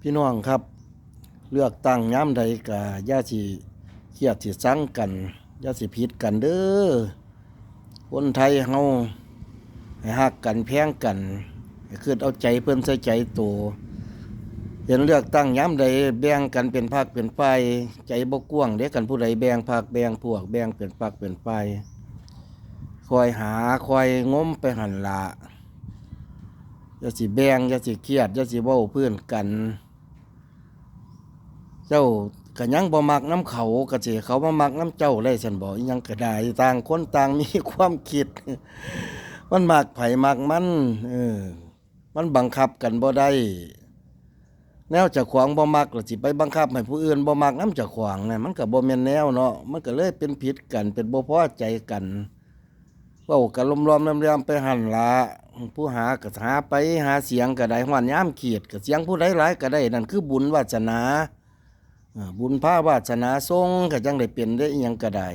พี่น้องครับเลือกตั้งย้ำใดกะย่าสิเครียดสิสังกันย่าสิผิดกันเด้อคนไทยเฮาให้ฮักกันแพงกันให้คิดเอาใจเพิ่นใส่ใจโตเห็นเลือกตั้งย้ำใดแบ่งกันเป็นพรรคเป็นฝ่ายใจบ่กว้างเด้กันผู้ใดแบ่งพรรคแบ่งพวกแบ่งเป็นพรรคเป็นฝ่ายคอยหาคอยงมไปหั่นล่ะอย่าสิแบ่งอย่าสิเครียดอย่าสิเว้าเพื่อนกันเจ้าก็ยังบ่มักน้ำเขาก็สิเขามามักน้ำเจ้าได้ซั่นบ่อิหยังก็ได้ต่างคนต่างมีความคิดมันมักไผมักมันมันบังคับกันบ่ได้แนวเจ้าของบ่มักแล้วสิไปบังคับให้ผู้อื่นบ่มักนำเจ้าของน่ะมันก็บ่แม่นแนวเนาะมันก็เลยเป็นผิดกันเป็นบ่พอใจกันเว้ากันล้อมๆแรมๆไปหั่นล่ะผู้หาก็หาไปหาเสียงก็ได้ฮอดยามเขียดก็เสียงผู้ใดหลายก็ได้นั่นคือบุญวาสนาบุญพาวาสนาทรงก็จังได้เป็นได้อิหยังก็ได้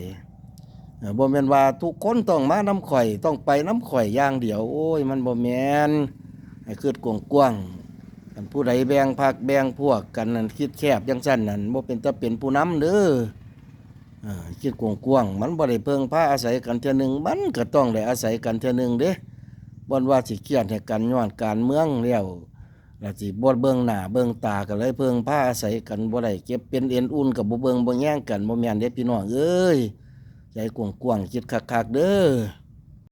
บ่แม่นว่าทุกคนต้องมานำข่อยต้องไปนำข่อยอย่างเดียวโอ้ยมันบ่แม่นให้คิดกว้างๆคันผู้ใดแบ่งพรรคแบ่งพวกกันนั่นคิดแคบจังซั่นนั่นบ่เป็นตาเป็นผู้นำเด้อคิดกว้างๆมันบ่ได้เพิ่งพาอาศัยกันเทื่อนึงมันก็ต้องได้อาศัยกันเทื่อนึงเด้บ่ว่าสิเครียดให้กันย้อนการเมืองแล้วแล้วสิบ่เบิ่งหน้าเบิ่งตากันเลยเพิ่งพาอาศัยกันบ่ได้เก็บเป็นเอ็นอุ่นกับบ่เบิ่งบ่แย่งกันบ่แม่นเด้พี่น้องเอ้ยใจกว้างๆคิดคักๆเด้อ